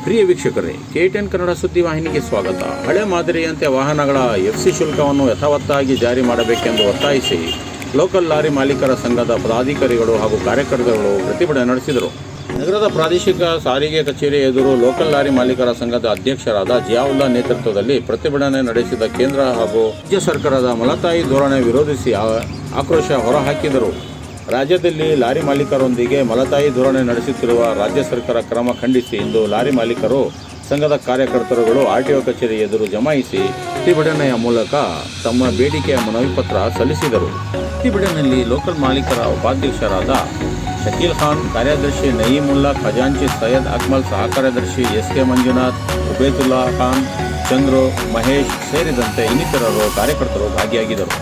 ಪ್ರಿಯ ವೀಕ್ಷಕರೇ, KTN ಕನ್ನಡ ಸುದ್ದಿ ವಾಹಿನಿಗೆ ಸ್ವಾಗತ. ಹಳೆ ಮಾದರಿಯಂತೆ ವಾಹನಗಳ FC ಶುಲ್ಕವನ್ನು ಯಥಾವತ್ತಾಗಿ ಜಾರಿ ಮಾಡಬೇಕೆಂದು ಒತ್ತಾಯಿಸಿ ಲೋಕಲ್ ಲಾರಿ ಮಾಲೀಕರ ಸಂಘದ ಪದಾಧಿಕಾರಿಗಳು ಹಾಗೂ ಕಾರ್ಯಕರ್ತರು ಪ್ರತಿಭಟನೆ ನಡೆಸಿದರು. ನಗರದ ಪ್ರಾದೇಶಿಕ ಸಾರಿಗೆ ಕಚೇರಿ ಎದುರು ಲೋಕಲ್ ಲಾರಿ ಮಾಲೀಕರ ಸಂಘದ ಅಧ್ಯಕ್ಷರಾದ ಜಿಯಾವುಲ್ಲಾ ನೇತೃತ್ವದಲ್ಲಿ ಪ್ರತಿಭಟನೆ ನಡೆಸಿದ ಕೇಂದ್ರ ಹಾಗೂ ರಾಜ್ಯ ಸರ್ಕಾರದ ಮಲತಾಯಿ ಧೋರಣೆ ವಿರೋಧಿಸಿ ಆಕ್ರೋಶ ಹೊರಹಾಕಿದರು. ರಾಜ್ಯದಲ್ಲಿ ಲಾರಿ ಮಾಲೀಕರೊಂದಿಗೆ ಮಲತಾಯಿ ಧೋರಣೆ ನಡೆಸುತ್ತಿರುವ ರಾಜ್ಯ ಸರ್ಕಾರ ಕ್ರಮ ಖಂಡಿಸಿ ಇಂದು ಲಾರಿ ಮಾಲೀಕರು ಸಂಘದ ಕಾರ್ಯಕರ್ತರುಗಳು RTO ಕಚೇರಿ ಎದುರು ಜಮಾಯಿಸಿ ಪ್ರತಿಭಟನೆಯ ಮೂಲಕ ತಮ್ಮ ಬೇಡಿಕೆಯ ಮನವಿ ಪತ್ರ ಸಲ್ಲಿಸಿದರು. ಪ್ರತಿಭಟನೆಯಲ್ಲಿ ಲೋಕಲ್ ಮಾಲೀಕರ ಉಪಾಧ್ಯಕ್ಷರಾದ ಶಕೀಲ್ ಖಾನ್, ಕಾರ್ಯದರ್ಶಿ ನಯೀಮುಲ್ಲಾ, ಖಜಾಂಚಿ ಸೈಯದ್ ಅಕ್ಮಲ್, ಸಹ ಕಾರ್ಯದರ್ಶಿ SK ಮಂಜುನಾಥ್, ಉಬೇದುಲ್ಲಾ ಖಾನ್, ಚಂದ್ರು, ಮಹೇಶ್ ಸೇರಿದಂತೆ ಇನ್ನಿತರರು ಕಾರ್ಯಕರ್ತರು ಭಾಗಿಯಾಗಿದ್ದರು.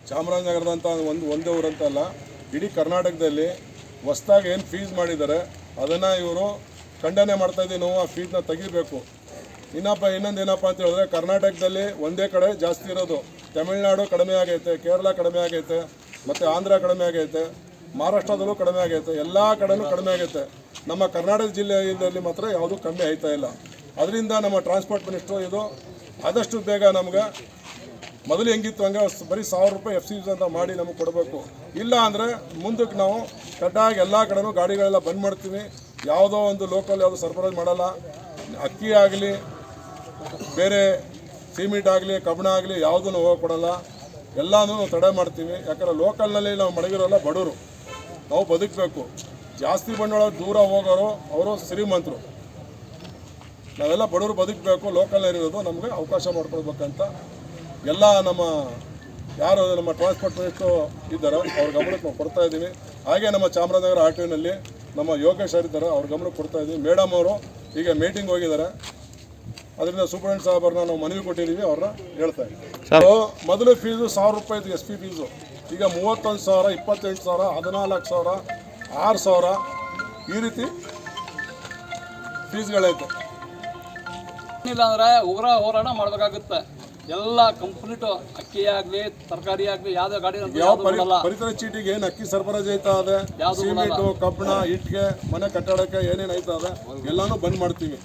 ಚಾಮರಾಜನಗರದಂಥ ಒಂದೇ ಊರಂತಲ್ಲ, ಇಡೀ ಕರ್ನಾಟಕದಲ್ಲಿ ಹೊಸ್ದಾಗಿ ಏನು ಫೀಸ್ ಮಾಡಿದ್ದಾರೆ ಅದನ್ನು ಇವರು ಖಂಡನೆ ಮಾಡ್ತಾಯಿದ್ದೀವಿ. ನಾವು ಆ ಫೀಸ್ನ ತೆಗಿಬೇಕು. ಇನ್ನೊಂದೇನಪ್ಪ ಅಂತ ಹೇಳಿದ್ರೆ, ಕರ್ನಾಟಕದಲ್ಲಿ ಒಂದೇ ಕಡೆ ಜಾಸ್ತಿ ಇರೋದು. ತಮಿಳುನಾಡು ಕಡಿಮೆ ಆಗೈತೆ, ಕೇರಳ ಕಡಿಮೆ ಆಗೈತೆ, ಮತ್ತು ಆಂಧ್ರ ಕಡಿಮೆ ಆಗೈತೆ, ಮಹಾರಾಷ್ಟ್ರದಲ್ಲೂ ಕಡಿಮೆ ಆಗೈತೆ, ಎಲ್ಲ ಕಡೆನೂ ಕಡಿಮೆ ಆಗೈತೆ. ನಮ್ಮ ಕರ್ನಾಟಕ ಜಿಲ್ಲೆಯಲ್ಲಿ ಮಾತ್ರ ಯಾವುದೂ ಕಮ್ಮಿ ಆಯ್ತಾ ಇಲ್ಲ. ಅದರಿಂದ ನಮ್ಮ ಟ್ರಾನ್ಸ್ಪೋರ್ಟ್ ಮಿನಿಸ್ಟ್ರು ಇದು ಆದಷ್ಟು ಬೇಗ ನಮ್ಗೆ ಮೊದಲು ಹೆಂಗಿತ್ತು ಹಂಗೆ ಬರೀ 1000 ರೂಪಾಯಿ FC ಅಂತ ಮಾಡಿ ನಮಗೆ ಕೊಡಬೇಕು. ಇಲ್ಲ ಅಂದರೆ ಮುಂದಕ್ಕೆ ನಾವು ಕಡ್ಡಾಗಿ ಎಲ್ಲ ಕಡೆನೂ ಗಾಡಿಗಳೆಲ್ಲ ಬಂದ್ ಮಾಡ್ತೀವಿ. ಯಾವುದೋ ಒಂದು ಲೋಕಲ್ ಯಾವುದು ಸರಬರಾಜು ಮಾಡಲ್ಲ. ಅಕ್ಕಿ ಆಗಲಿ, ಬೇರೆ ಸಿಮೆಂಟ್ ಆಗಲಿ, ಕಬ್ಬಣ ಆಗಲಿ ಯಾವುದೂ ಹೋಗಿ ಕೊಡಲ್ಲ. ಎಲ್ಲನೂ ತಡೆ ಮಾಡ್ತೀವಿ. ಯಾಕಂದರೆ ಲೋಕಲ್ನಲ್ಲಿ ನಾವು ಮಡಗಿರೋಲ್ಲ, ಬಡವರು, ನಾವು ಬದುಕಬೇಕು. ಜಾಸ್ತಿ ಬಂಡವಾಳ ದೂರ ಹೋಗೋರು ಅವರು ಶ್ರೀಮಂತರು, ನಾವೆಲ್ಲ ಬಡವರು ಬದುಕಬೇಕು. ಲೋಕಲ್ನಲ್ಲಿರೋದು ನಮಗೆ ಅವಕಾಶ ಮಾಡ್ಕೊಳ್ಬೇಕಂತ ಎಲ್ಲ ಯಾರು ನಮ್ಮ ಟ್ರಾನ್ಸ್ಪೋರ್ಟ್ ಮಿನಿಸ್ಟ್ರು ಇದ್ದಾರೋ ಅವ್ರ ಗಮನಕ್ಕೆ ನಾವು ಕೊಡ್ತಾ ಇದ್ದೀವಿ. ಹಾಗೆ ನಮ್ಮ ಚಾಮರಾಜನಗರ RTOನಲ್ಲಿ ನಮ್ಮ ಯೋಗೇಶ್ ಇದ್ದಾರೆ, ಅವ್ರ ಗಮನಕ್ಕೆ ಕೊಡ್ತಾ ಇದ್ದೀವಿ. ಮೇಡಮ್ ಅವರು ಈಗ ಮೀಟಿಂಗ್ ಹೋಗಿದ್ದಾರೆ. ಅದರಿಂದ ಸೂಪರಿಂಟೆಂಡೆಂಟ್ ಸಾಹೇಬರನ್ನ ನಾವು ಮನವಿ ಕೊಟ್ಟಿದ್ದೀವಿ, ಅವ್ರನ್ನ ಹೇಳ್ತಾ ಇದ್ದೀವಿ. ಮೊದಲು ಫೀಸು 1000 ರೂಪಾಯಿ ಇತ್ತು SP ಫೀಸು. ಈಗ 31,000, 28,000, 14,000, 6,000 ಈ ರೀತಿ ಫೀಸ್ಗಳೈತೆ. ಇಲ್ಲ ಅಂದರೆ ಉಗ್ರ ಹೋರಾಟ ಮಾಡಬೇಕಾಗುತ್ತೆ. ಎಲ್ಲ ಕಂಪ್ಲೀಟ್ ಅಕ್ಕಿ ಆಗಲಿ, ತರಕಾರಿ ಆಗಲಿ, ಯಾವುದೇ ಗಾಡಿ ಪರಿಸರ ಚೀಟಿಗೆ ಏನು ಅಕ್ಕಿ ಸರಬರಾಜು ಐತಾ ಇದೆ, ಸಿಮೆಂಟು, ಕಬ್ಬಣ, ಇಟ್ಟಿಗೆ, ಮನೆ ಕಟ್ಟಡಕ್ಕೆ ಏನೇನು ಐತಾ ಇದೆ ಎಲ್ಲನೂ ಬಂದ್ ಮಾಡ್ತೀವಿ.